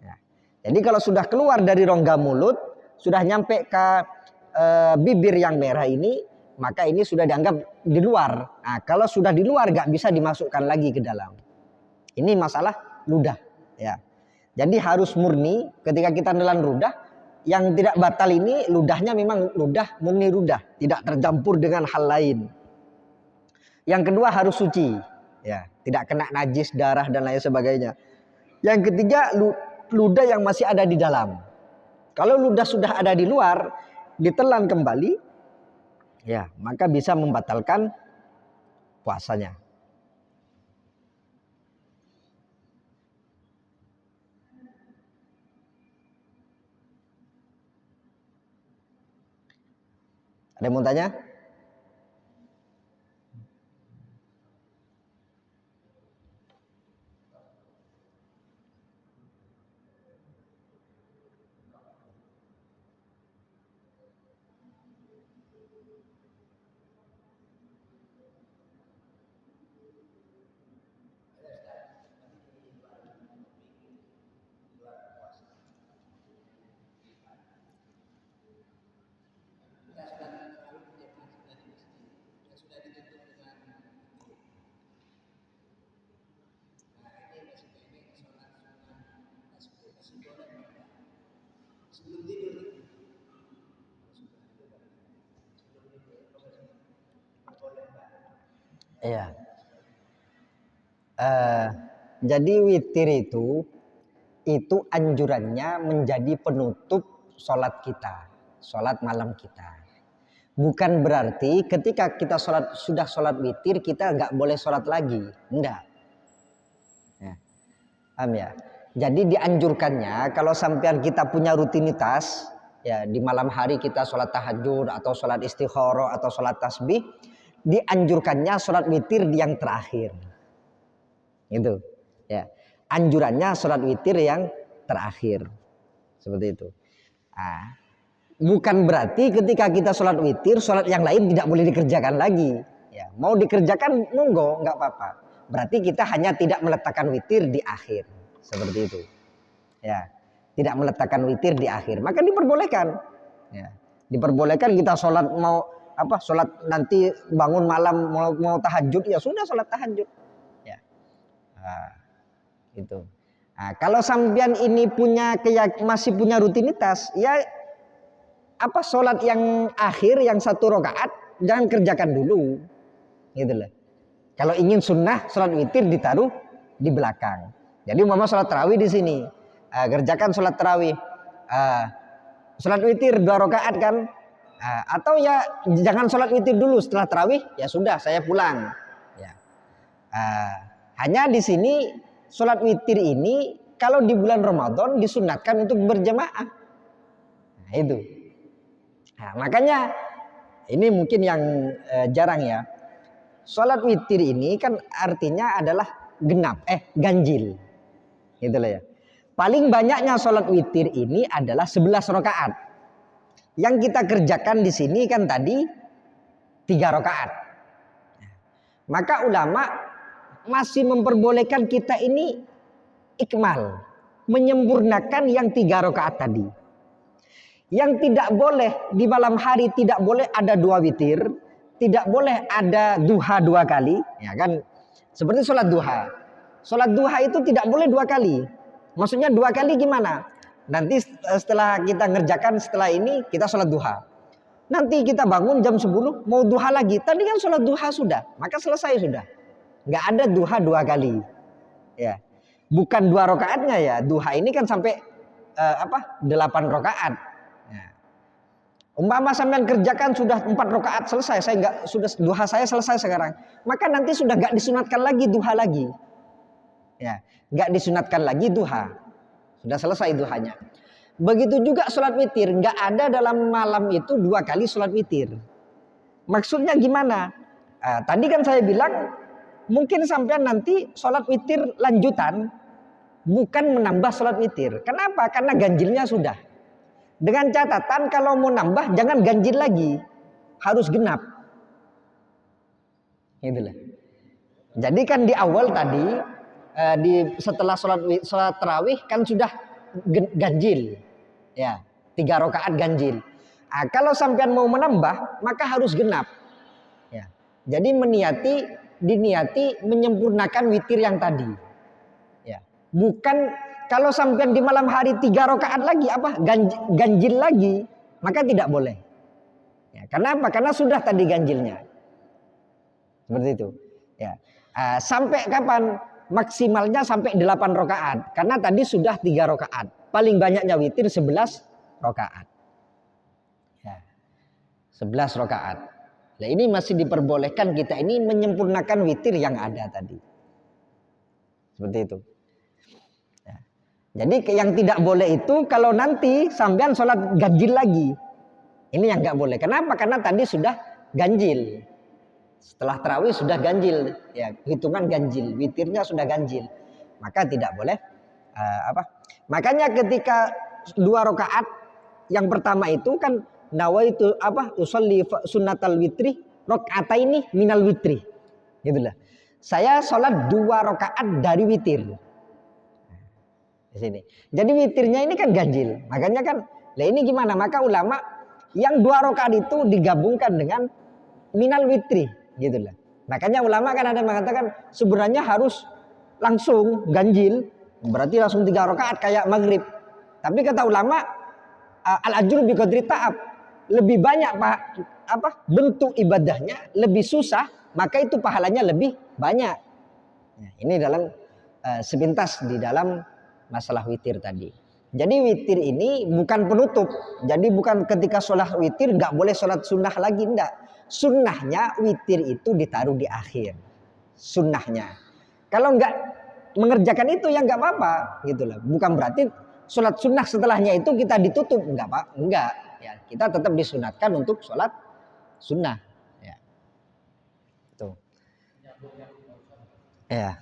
Ya. Jadi kalau sudah keluar dari rongga mulut, sudah nyampe ke bibir yang merah ini, maka ini sudah dianggap di luar. Nah, kalau sudah di luar nggak bisa dimasukkan lagi ke dalam. Ini masalah ludah, ya. Jadi harus murni ketika kita nelan ludah. Yang tidak batal ini ludahnya memang ludah, murni ludah, tidak tercampur dengan hal lain. Yang kedua harus suci, ya, tidak kena najis, darah dan lain sebagainya. Yang ketiga ludah yang masih ada di dalam. Kalau ludah sudah ada di luar, ditelan kembali, ya, maka bisa membatalkan puasanya. Ada yang mau tanya? Iya. Jadi witir itu anjurannya menjadi penutup sholat kita, sholat malam kita. Bukan berarti ketika kita sudah sholat witir kita nggak boleh sholat lagi, enggak. Ya. Paham ya? Jadi dianjurkannya kalau sampean kita punya rutinitas, ya di malam hari kita sholat tahajud atau sholat istikharah atau sholat tasbih, dianjurkannya sholat witir yang terakhir. Gitu. Ya. Anjurannya sholat witir yang terakhir. Seperti itu. Nah, bukan berarti ketika kita sholat witir, sholat yang lain tidak boleh dikerjakan lagi. Ya, mau dikerjakan monggo, nggak apa-apa. Berarti kita hanya tidak meletakkan witir di akhir. Seperti itu. Ya, tidak meletakkan witir di akhir. Maka diperbolehkan. Ya, diperbolehkan kita sholat sholat nanti bangun malam mau tahajud, ya sudah sholat tahajud. Ya, itu. Nah, kalau sampean ini masih punya rutinitas, ya sholat yang akhir yang 1 rakaat jangan kerjakan dulu, gitu loh. Kalau ingin sunnah sholat witir ditaruh di belakang. Jadi umpama sholat tarawih di sini, kerjakan sholat tarawih, sholat witir 2 rakaat kan, atau ya jangan sholat witir dulu setelah tarawih, ya sudah saya pulang. Ya. Hanya di sini sholat witir ini kalau di bulan Ramadan disunatkan untuk berjamaah. Nah, itu. Nah, makanya ini mungkin yang jarang ya. Sholat witir ini kan artinya adalah ganjil. Gitu lah ya. Paling banyaknya sholat witir ini adalah 11 rakaat. Yang kita kerjakan di sini kan tadi 3 rakaat. Maka ulama masih memperbolehkan kita ini ikmal, menyempurnakan yang 3 rakaat tadi. Yang tidak boleh di malam hari, tidak boleh ada 2 witir, tidak boleh ada duha 2 kali, ya kan? Seperti sholat duha. Sholat duha itu tidak boleh 2 kali. Maksudnya 2 kali gimana? Nanti setelah kita ngerjakan setelah ini kita sholat duha. Nanti kita bangun jam 10 mau duha lagi. Tadi kan sholat duha sudah, maka selesai sudah. Nggak ada duha 2 kali. Ya. Bukan 2 rakaatnya ya. Duha ini kan sampai 8 rakaat. Ya. Umpama sampean kerjakan sudah 4 rakaat selesai, duha saya selesai sekarang. Maka nanti sudah nggak disunatkan lagi duha lagi. Ya, nggak disunatkan lagi duha. Sudah selesai duhanya. Begitu juga sholat witir, nggak ada dalam malam itu 2 kali sholat witir. Maksudnya gimana? Tadi kan saya bilang mungkin sampean nanti sholat witir lanjutan, bukan menambah sholat witir. Kenapa? Karena ganjilnya sudah. Dengan catatan kalau mau nambah jangan ganjil lagi, harus genap. Itulah. Jadi kan di awal tadi setelah sholat tarawih kan sudah ganjil, ya 3 rakaat ganjil. Kalau sampean mau menambah maka harus genap. Ya. Jadi diniati menyempurnakan witir yang tadi. Ya. Bukan kalau sampean di malam hari 3 rakaat lagi ganjil lagi, maka tidak boleh. Ya, kenapa? Karena sudah tadi ganjilnya. Seperti itu. Ya. Sampai kapan? Maksimalnya sampai 8 rakaat. Karena tadi sudah 3 rakaat. Paling banyaknya witir 11 rakaat. Ya. 11 rakaat. Nah, ini masih diperbolehkan kita ini menyempurnakan witir yang ada tadi. Seperti itu. Ya. Jadi yang tidak boleh itu kalau nanti sampean sholat ganjil lagi. Ini yang nggak boleh. Kenapa? Karena tadi sudah ganjil. Setelah tarawih sudah ganjil, ya hitungan ganjil, witirnya sudah ganjil, maka tidak boleh Makanya ketika 2 rakaat yang pertama itu kan nawaitu usolli sunnatal witri rakaataini minal witri, gitulah. Saya sholat 2 rakaat dari witir. Di sini. Jadi witirnya ini kan ganjil, makanya kan, lah ini gimana? Maka ulama yang 2 rakaat itu digabungkan dengan minal witri. Gitulah. Makanya ulama kan ada yang mengatakan sebenarnya harus langsung ganjil, berarti langsung 3 rakaat kayak maghrib. Tapi kata ulama al-ajru bi qadri ta'ab, lebih banyak bentuk ibadahnya, lebih susah, maka itu pahalanya lebih banyak. Nah, ini dalam sepintas di dalam masalah witir tadi. Jadi witir ini bukan penutup. Jadi bukan ketika sholat witir nggak boleh sholat sunnah lagi, enggak. Sunnahnya witir itu ditaruh di akhir. Sunnahnya. Kalau nggak mengerjakan itu ya nggak apa-apa, gitulah. Bukan berarti sholat sunnah setelahnya itu kita ditutup, nggak pak, nggak. Ya, kita tetap disunatkan untuk sholat sunnah. Ya. Tuh. Ya.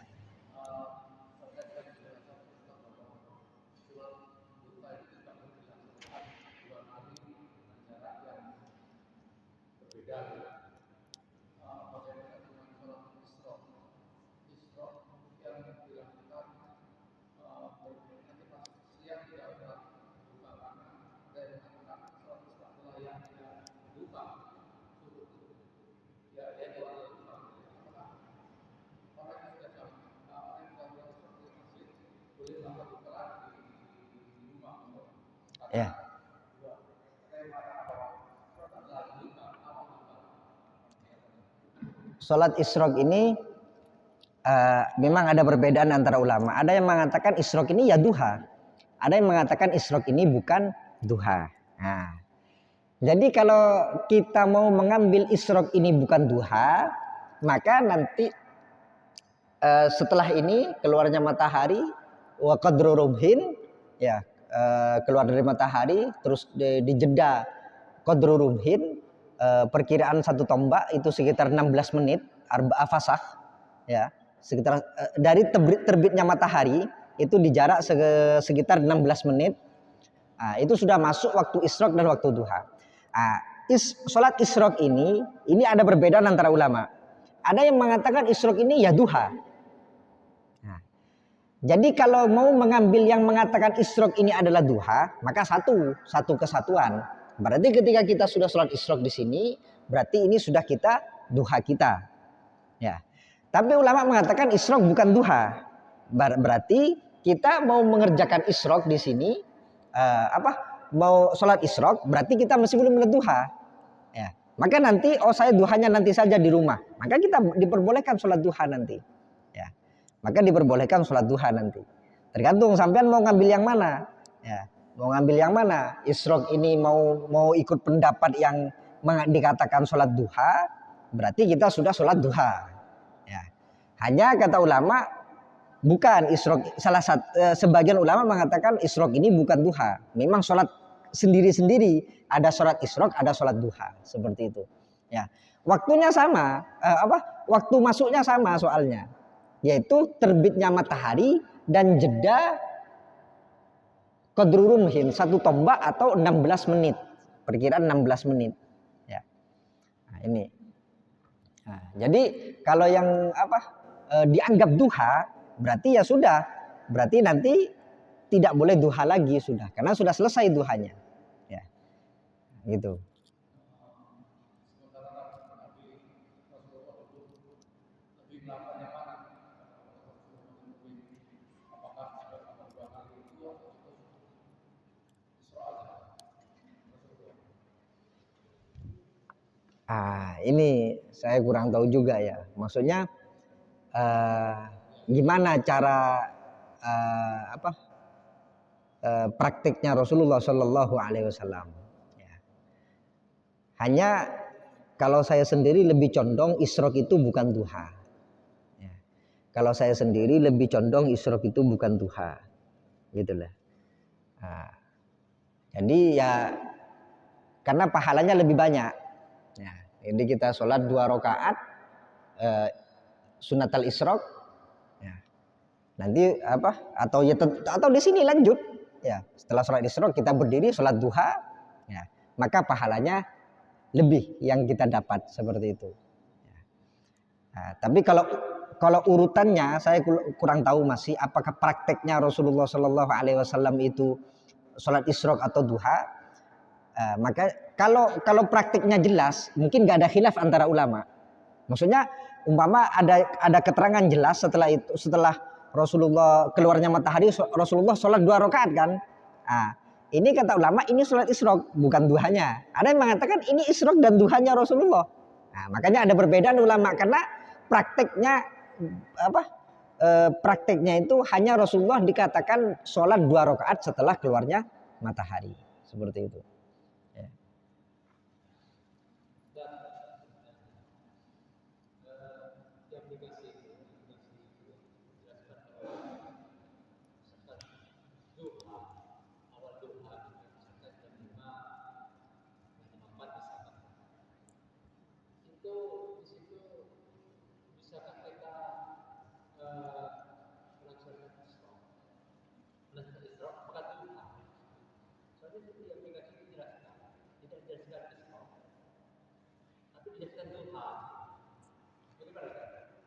Ya. Sholat isyraq ini memang ada perbedaan antara ulama. Ada yang mengatakan isyraq ini ya duha. Ada yang mengatakan isyraq ini bukan duha. Nah, jadi kalau kita mau mengambil isyraq ini bukan duha, maka nanti setelah ini keluarnya matahari, wa qadru rumhin, ya, keluar dari matahari, terus di jeda qadru rumhin, perkiraan satu tombak itu sekitar 16 menit, arba'a fasah, ya, sekitar dari terbitnya matahari itu di jarak sekitar 16 menit. Nah, itu sudah masuk waktu isyraq dan waktu duha. Nah, sholat isyraq ini ada perbedaan antara ulama. Ada yang mengatakan isyraq ini ya duha. Nah, jadi kalau mau mengambil yang mengatakan isyraq ini adalah duha, maka satu kesatuan. Berarti ketika kita sudah sholat isyraq di sini, berarti ini sudah kita duha kita. Ya. Tapi ulama mengatakan isyraq bukan duha. Berarti kita mau mengerjakan isyraq di sini, mau sholat isyraq, berarti kita masih belum melihat duha. Ya. Maka nanti, saya duhanya nanti saja di rumah. Maka kita diperbolehkan sholat duha nanti. Ya. Maka diperbolehkan sholat duha nanti. Tergantung sampean mau ngambil yang mana. Ya. Mau ngambil yang mana? Isyraq ini mau ikut pendapat yang dikatakan sholat duha, berarti kita sudah sholat duha. Ya. Hanya kata ulama, bukan isyraq. Sebagian ulama mengatakan isyraq ini bukan duha. Memang sholat sendiri-sendiri. Ada sholat isyraq, ada sholat duha, seperti itu. Ya, waktunya sama, waktu masuknya sama soalnya, yaitu terbitnya matahari dan jeda qadru rumhin, satu tombak atau 16 menit, perkiraan 16 menit. Ya, nah, ini. Nah, jadi kalau yang dianggap duha, berarti ya sudah, berarti nanti tidak boleh duha lagi sudah, karena sudah selesai duhanya. Ya, gitu. Ini saya kurang tahu juga ya. Maksudnya gimana cara praktiknya Rasulullah Shallallahu Alaihi Wasallam. Ya. Hanya kalau saya sendiri lebih condong isyraq itu bukan duha. Ya. Kalau saya sendiri lebih condong isyraq itu bukan duha, gitulah. Nah, jadi ya karena pahalanya lebih banyak. Ya, jadi kita sholat 2 rakaat sunatal isyraq. Ya. Nanti atau di sini lanjut. Ya, setelah sholat isyraq kita berdiri sholat duha. Ya, maka pahalanya lebih yang kita dapat seperti itu. Ya. Nah, tapi kalau urutannya saya kurang tahu masih apakah prakteknya Rasulullah Shallallahu Alaihi Wasallam itu sholat isyraq atau duha. Maka kalau praktiknya jelas, mungkin nggak ada khilaf antara ulama. Maksudnya umpama ada keterangan jelas setelah Rasulullah keluarnya matahari, Rasulullah sholat 2 rakaat kan. Nah, ini kata ulama ini sholat isyraq bukan duhanya. Ada yang mengatakan ini isyraq dan duhanya Rasulullah. Nah, makanya ada perbedaan ulama karena prakteknya itu hanya Rasulullah dikatakan sholat 2 rakaat setelah keluarnya matahari, seperti itu.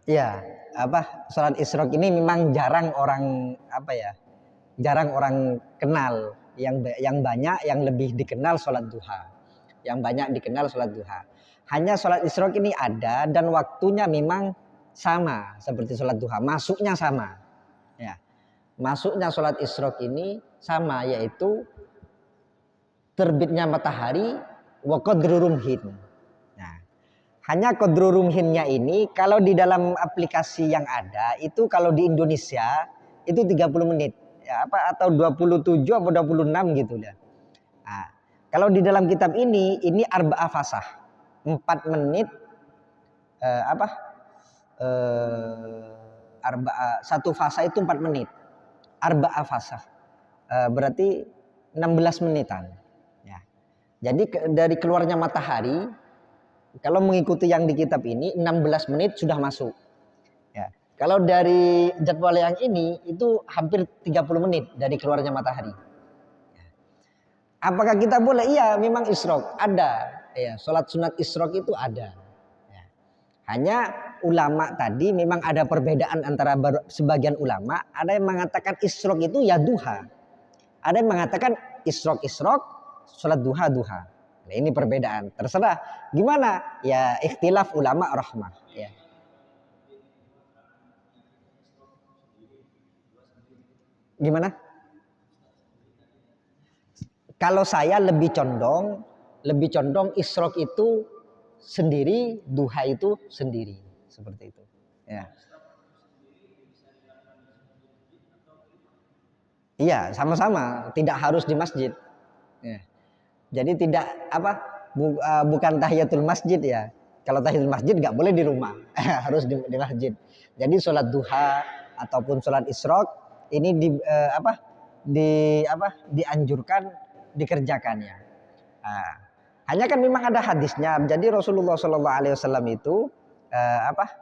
Ya, sholat isyraq ini memang jarang orang kenal. Yang banyak yang lebih dikenal sholat duha. Yang banyak dikenal sholat duha. Hanya sholat isyraq ini ada dan waktunya memang sama seperti sholat duha. Masuknya sama. Ya, masuknya sholat isyraq ini sama, yaitu terbitnya matahari wa qadru rumhin. Hanya qadru rumhinnya ini kalau di dalam aplikasi yang ada itu kalau di Indonesia itu 30 menit ya, atau 27 atau 26 gitu ya. Nah, kalau di dalam kitab ini arba'a fasah. 4 menit Satu fasa itu 4 menit. Arba'a fasa. Berarti 16 menitan. Ya. Jadi dari keluarnya matahari, kalau mengikuti yang di kitab ini 16 menit sudah masuk. Ya. Kalau dari jadwal yang ini itu hampir 30 menit dari keluarnya matahari. Apakah kita boleh? Iya, memang isyraq ada. Ya, sholat sunat isyraq itu ada. Ya. Hanya ulama tadi memang ada perbedaan antara sebagian ulama. Ada yang mengatakan isyraq itu ya duha. Ada yang mengatakan isyraq, sholat duha. Nah, ini perbedaan. Terserah. Gimana? Ya ikhtilaf ulama rahmah. Ya. Gimana? Kalau saya lebih condong isyraq itu sendiri, duha itu sendiri, seperti itu. Ya. Iya, sama-sama, tidak harus di masjid. Ya. Jadi tidak bukan tahiyatul masjid ya. Kalau tahiyatul masjid nggak boleh di rumah, harus di masjid. Jadi sholat duha ataupun sholat isyraq ini dianjurkan dikerjakannya. Nah, hanya kan memang ada hadisnya. Jadi Rasulullah SAW itu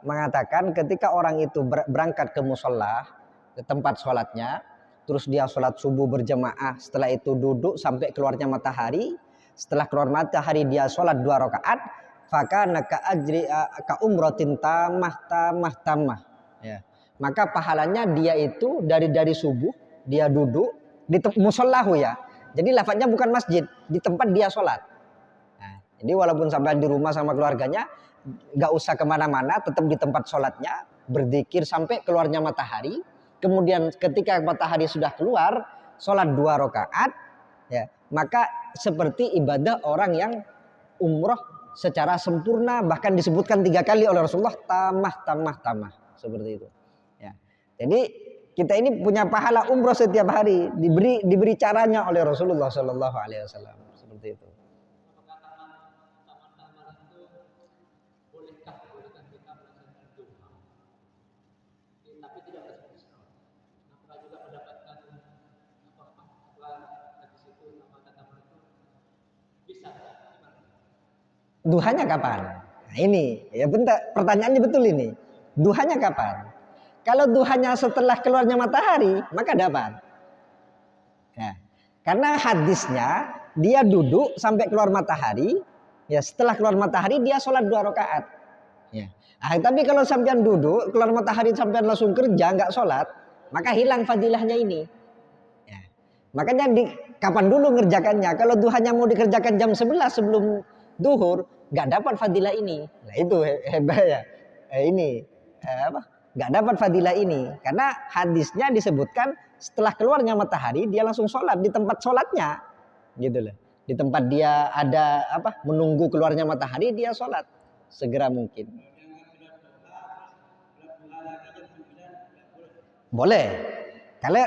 mengatakan ketika orang itu berangkat ke musola, ke tempat sholatnya, terus dia sholat subuh berjamaah, setelah itu duduk sampai keluarnya matahari, setelah keluar matahari dia sholat 2 rakaat, fakana ka umrotin tamah. Ya. Maka pahalanya dia itu dari subuh dia duduk di musolahu ya. Jadi lafadznya bukan masjid, di tempat dia sholat. Nah, jadi walaupun sampai di rumah sama keluarganya, nggak usah kemana-mana, tetap di tempat sholatnya, berzikir sampai keluarnya matahari. Kemudian ketika matahari sudah keluar, sholat 2 rakaat, ya, maka seperti ibadah orang yang umroh secara sempurna, bahkan disebutkan 3 kali oleh Rasulullah, tamah, seperti itu. Ya. Jadi kita ini punya pahala umroh setiap hari, diberi caranya oleh Rasulullah Shallallahu Alaihi Wasallam, seperti itu. Duhanya kapan? Nah, ini ya bentar, pertanyaannya betul ini. Duhanya kapan? Kalau duhanya setelah keluarnya matahari, maka dapat. Ya. Karena hadisnya dia duduk sampai keluar matahari, ya setelah keluar matahari dia sholat 2 rakaat. Ya. Nah, tapi kalau sampean duduk keluar matahari sampean langsung kerja nggak sholat, maka hilang fadilahnya ini. Ya. Makanya kapan dulu ngerjakannya? Kalau duhanya mau dikerjakan jam 11 sebelum duhur, nggak dapat fadilah ini. Nah itu hebat ya. Nggak dapat fadilah ini karena hadisnya disebutkan setelah keluarnya matahari dia langsung sholat di tempat sholatnya, gitu loh. Di tempat dia ada menunggu keluarnya matahari dia sholat segera mungkin. Boleh.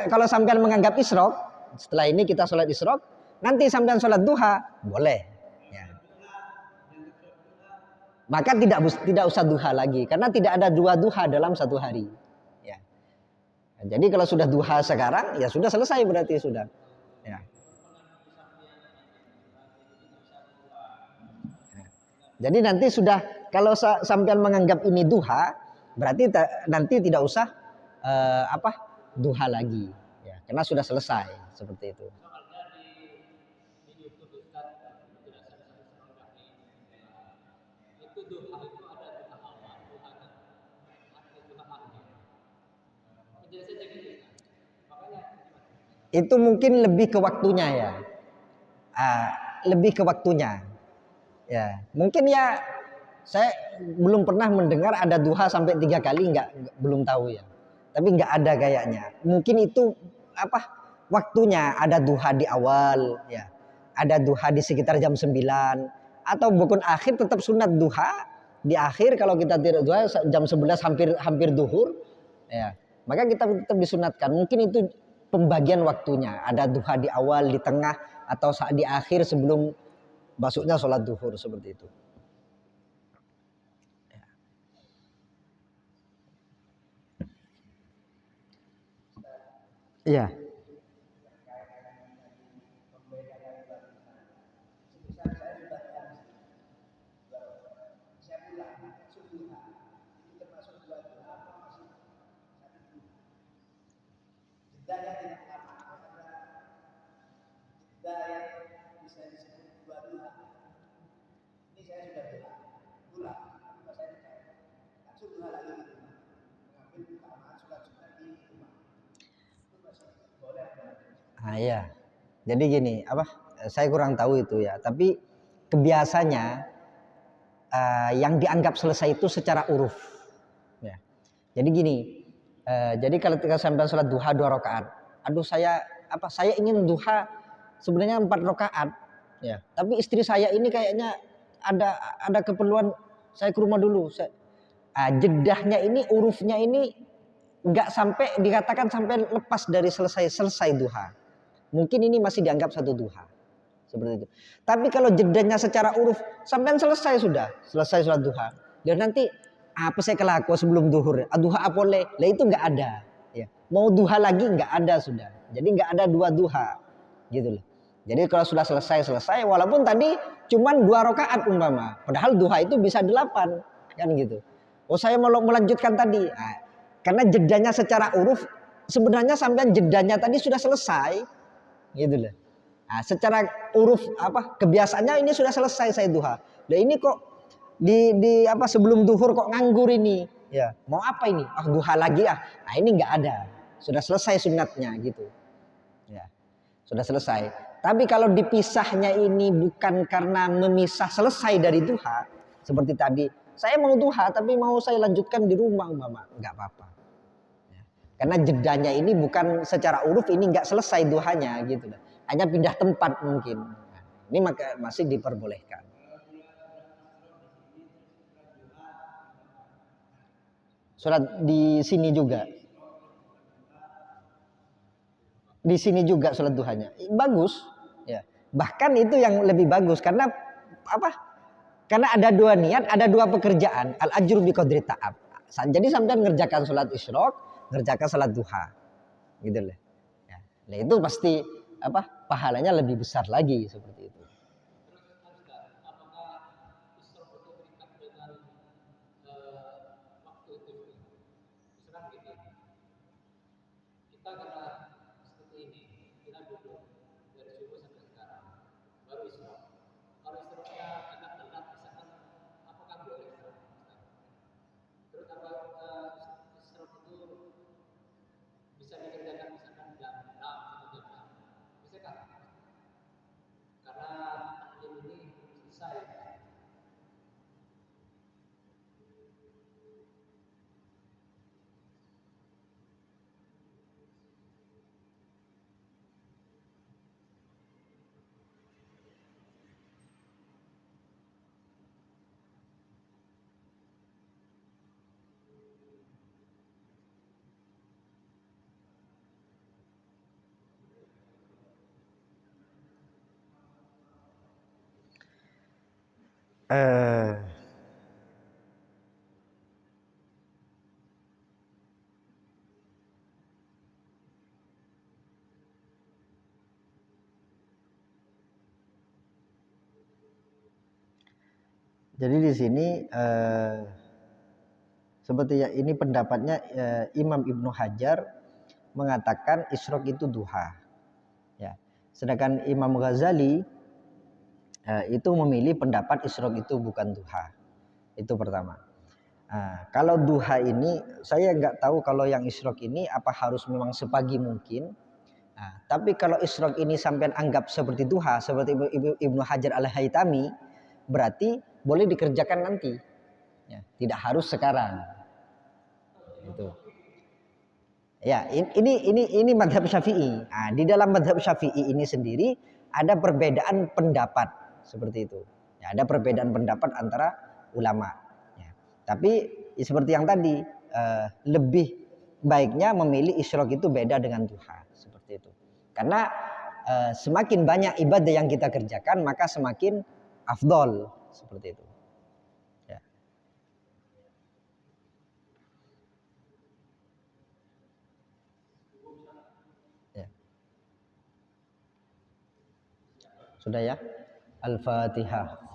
Kalau sampean menganggap isyraq, setelah ini kita sholat isyraq, nanti sampean sholat duha, boleh. Ya. Maka tidak usah duha lagi karena tidak ada 2 duha dalam satu hari. Ya. Jadi kalau sudah duha sekarang ya sudah selesai berarti sudah. Ya. Jadi nanti sudah kalau sampean menganggap ini duha berarti nanti tidak usah duha lagi. Ya, karena sudah selesai seperti itu. Itu mungkin lebih ke waktunya ya. Lebih ke waktunya. Ya, mungkin ya saya belum pernah mendengar ada duha sampai 3 kali belum tahu ya. Tapi nggak ada kayaknya. Mungkin itu waktunya ada duha di awal ya. Ada duha di sekitar jam 9 atau bukan akhir tetap sunat duha di akhir kalau kita tidak duha jam 11 hampir duhur ya. Maka kita tetap disunatkan. Mungkin itu pembagian waktunya. Ada duha di awal, di tengah atau saat di akhir sebelum masuknya sholat duhur seperti itu. Iya. Ah, iya. Jadi gini, apa? Saya kurang tahu itu ya. Tapi kebiasanya yang dianggap selesai itu secara uruf. Ya. Jadi gini, jadi kalau kita sampai sholat duha 2 rakaat, aduh saya apa? Saya ingin duha sebenarnya 4 rakaat, ya. Tapi istri saya ini kayaknya ada keperluan, saya ke rumah dulu. Jedahnya ini, urufnya ini nggak sampai dikatakan sampai lepas dari selesai duha. Mungkin ini masih dianggap satu duha. Seperti itu. Tapi kalau jedanya secara uruf sampai selesai sholat duha. Dan nanti apa saya kelaku sebelum duhur? Duha apa boleh? Lah itu nggak ada. Ya. Mau duha lagi nggak ada sudah. Jadi nggak ada 2 duha, gitu loh. Jadi kalau sudah selesai, walaupun tadi cuman 2 rakaat umpama, padahal duha itu bisa 8, kan gitu. Oh saya mau melanjutkan tadi, karena jedanya secara uruf sebenarnya sampai jedanya tadi sudah selesai, gitu loh. Nah, secara uruf apa kebiasaannya ini sudah selesai saya duha. Nah ini kok di apa sebelum duhur kok nganggur ini? Ya mau apa ini? Duha lagi ah. Nah ini nggak ada. Sudah selesai sunatnya gitu. Ya sudah selesai. Tapi kalau dipisahnya ini bukan karena memisah selesai dari duha, seperti tadi, saya mau duha tapi mau saya lanjutkan di rumah mama, nggak apa-apa. Ya. Karena jedanya ini bukan secara uruf ini nggak selesai duhanya gitu. Hanya pindah tempat mungkin. Nah, ini maka masih diperbolehkan. Sholat di sini juga. Di sini juga sholat duhanya. Bagus. Ya. Bahkan itu yang lebih bagus karena apa? Karena ada 2 niat, ada 2 pekerjaan. Al ajru bi qadri ta'ab. Jadi sampai ngerjakan sholat isyraq, ngerjakan sholat duha. Gitu loh. Ya. Nah, itu pasti apa? Pahalanya lebih besar lagi seperti itu. Eh Jadi di sini seperti ya ini pendapatnya Imam Ibnu Hajar mengatakan isyraq itu duha. Ya. Sedangkan Imam Ghazali itu memilih pendapat isyraq itu bukan duha. Itu pertama. Kalau duha ini saya nggak tahu kalau yang isyraq ini apa harus memang sepagi mungkin. Tapi kalau isyraq ini sampai anggap seperti duha, seperti Ibnu Hajar Al-Haytami, berarti boleh dikerjakan nanti. Ya, tidak harus sekarang. Itu. Ya, ini madhab Syafi'i. Di dalam madhab Syafi'i ini sendiri ada perbedaan pendapat seperti itu. Ya, ada perbedaan pendapat antara ulama. Ya. Tapi seperti yang tadi lebih baiknya memilih isyraq itu beda dengan duha seperti itu. Karena semakin banyak ibadah yang kita kerjakan maka semakin afdol seperti itu. Ya. Sudah ya? Al-Fatihah.